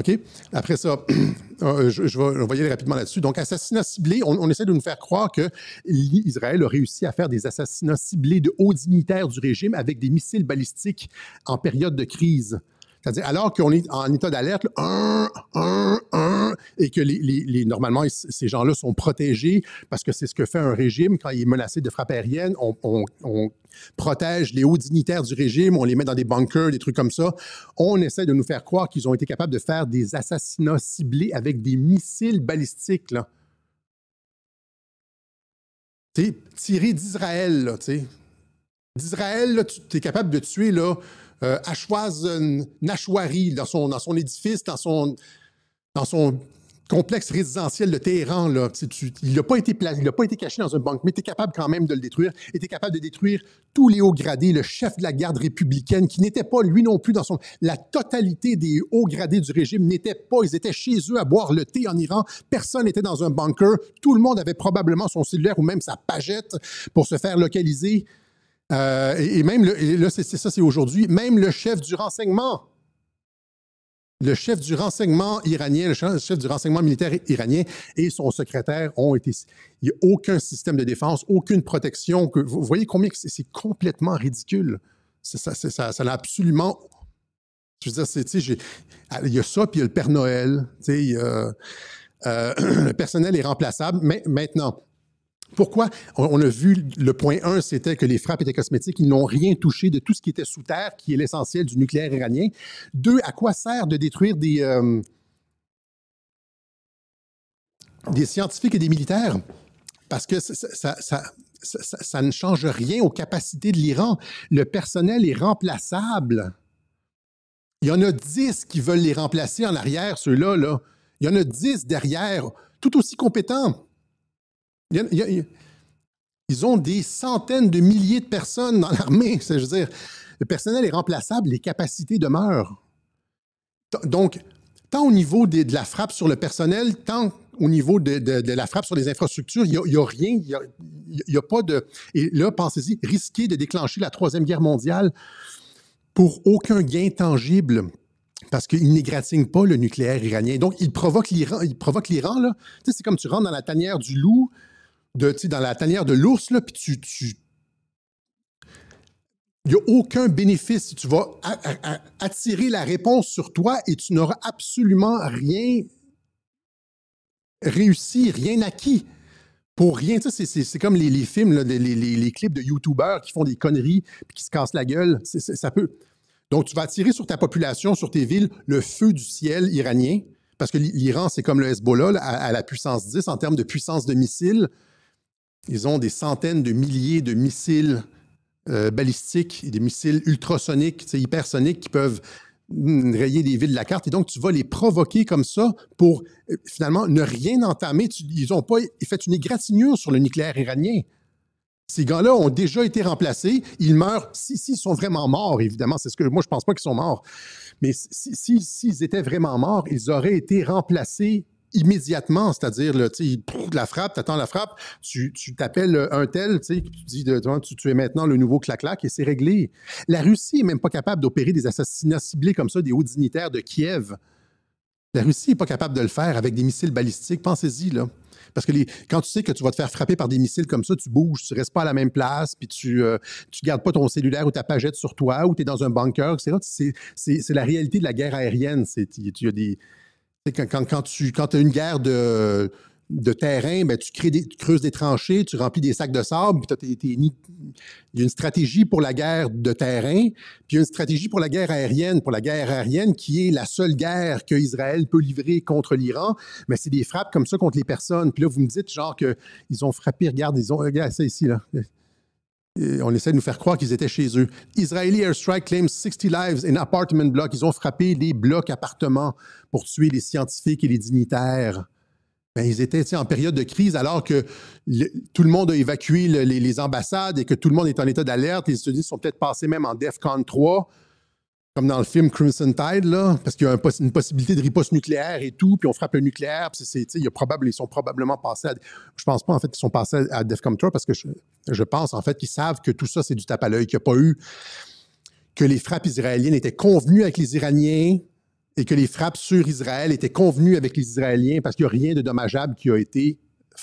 OK? Après ça, on va y aller rapidement là-dessus. Donc, assassinat ciblé, on essaie de nous faire croire que Israël a réussi à faire des assassinats ciblés de hauts dignitaires du régime avec des missiles balistiques en période de crise. C'est-à-dire, alors qu'on est en état d'alerte, et que normalement, ces gens-là sont protégés parce que c'est ce que fait un régime quand il est menacé de frappe aérienne. On protège les hauts dignitaires du régime, on les met dans des bunkers, des trucs comme ça. On essaie de nous faire croire qu'ils ont été capables de faire des assassinats ciblés avec des missiles balistiques, là. Tu sais, tirer d'Israël, là, tu sais. D'Israël, là, tu es capable de tuer, là, Ashwaz Nashwari dans son édifice, dans son complexe résidentiel de Téhéran. Là. Il n'a pas été caché dans un bunker, mais tu es capable quand même de le détruire. Et tu es capable de détruire tous les hauts gradés, le chef de la garde républicaine, qui n'était pas, lui non plus, la totalité des hauts gradés du régime n'étaient pas. Ils étaient chez eux à boire le thé en Iran. Personne n'était dans un bunker. Tout le monde avait probablement son cellulaire ou même sa pagette pour se faire localiser. Et même, là, c'est aujourd'hui, même le chef du renseignement iranien, le chef du renseignement militaire iranien et son secrétaire ont été... Il n'y a aucun système de défense, aucune protection. Vous voyez combien c'est complètement ridicule. Ça n'a absolument... Je veux dire, il y a ça, puis il y a le Père Noël. Le personnel est remplaçable. Mais maintenant... Pourquoi? On a vu, le point 1, c'était que les frappes étaient cosmétiques. Ils n'ont rien touché de tout ce qui était sous terre, qui est l'essentiel du nucléaire iranien. 2, à quoi sert de détruire des scientifiques et des militaires? Parce que ça ne change rien aux capacités de l'Iran. Le personnel est remplaçable. Il y en a 10 qui veulent les remplacer en arrière, ceux-là. Là. Il y en a 10 derrière, tout aussi compétents. Ils ont des centaines de milliers de personnes dans l'armée. Je veux dire, le personnel est remplaçable, les capacités demeurent. Donc, tant au niveau de la frappe sur le personnel, tant au niveau de la frappe sur les infrastructures, il n'y a rien, il n'y a pas de... Et là, pensez-y, risquer de déclencher la Troisième Guerre mondiale pour aucun gain tangible. Parce qu'il n'égratigne pas le nucléaire iranien. Donc, il provoque l'Iran. Là. Tu sais, c'est comme tu rentres dans la tanière du loup, dans la tanière de l'ours, là, puis il n'y a aucun bénéfice. Tu vas attirer la réponse sur toi et tu n'auras absolument rien réussi, rien acquis. Pour rien. Tu sais, c'est comme les films, là, les clips de YouTubers qui font des conneries et qui se cassent la gueule. Ça peut. Donc, tu vas attirer sur ta population, sur tes villes, le feu du ciel iranien, parce que l'Iran, c'est comme le Hezbollah, là, à la puissance 10 en termes de puissance de missiles. Ils ont des centaines de milliers de missiles balistiques et des missiles ultrasoniques, hypersoniques qui peuvent rayer des villes de la carte. Et donc, tu vas les provoquer comme ça pour finalement ne rien entamer. Ils n'ont pas fait une égratignure sur le nucléaire iranien. Ces gars-là ont déjà été remplacés. Ils meurent. S'ils sont vraiment morts, évidemment, c'est ce que moi, je ne pense pas qu'ils sont morts. Mais s'ils étaient vraiment morts, ils auraient été remplacés immédiatement, c'est-à-dire, la frappe, tu attends la frappe, tu t'appelles un tel, tu dis, tu es maintenant le nouveau clac-clac et c'est réglé. La Russie n'est même pas capable d'opérer des assassinats ciblés comme ça des hauts dignitaires de Kiev. La Russie n'est pas capable de le faire avec des missiles balistiques. Pensez-y, là. Parce que quand tu sais que tu vas te faire frapper par des missiles comme ça, tu bouges, tu ne restes pas à la même place, puis tu ne gardes pas ton cellulaire ou ta pagette sur toi, ou tu es dans un bunker, etc. C'est la réalité de la guerre aérienne. Il y a des... Quand tu as une guerre de terrain, ben, tu creuses des tranchées, tu remplis des sacs de sable, puis il y a une stratégie pour la guerre de terrain, puis il y a une stratégie pour la guerre aérienne. Pour la guerre aérienne, qui est la seule guerre qu'Israël peut livrer contre l'Iran, mais c'est des frappes comme ça contre les personnes. Puis là, vous me dites genre qu'ils ont frappé, regarde ça ici, là. Et on essaie de nous faire croire qu'ils étaient chez eux. Israeli airstrike claims 60 lives in apartment block. Ils ont frappé les blocs appartements pour tuer les scientifiques et les dignitaires. Ben, ils étaient en période de crise alors que tout le monde a évacué les ambassades et que tout le monde est en état d'alerte. Les États-Unis sont peut-être passés même en DEFCON 3, comme dans le film Crimson Tide, là, parce qu'il y a une possibilité de riposte nucléaire et tout, puis on frappe le nucléaire, puis ils sont probablement passés à... Je pense pas, en fait, qu'ils sont passés à DEFCON 3 parce que je pense, en fait, qu'ils savent que tout ça, c'est du tape à l'œil, qu'il n'y a pas eu... que les frappes israéliennes étaient convenues avec les Iraniens, et que les frappes sur Israël étaient convenues avec les Israéliens parce qu'il n'y a rien de dommageable qui a été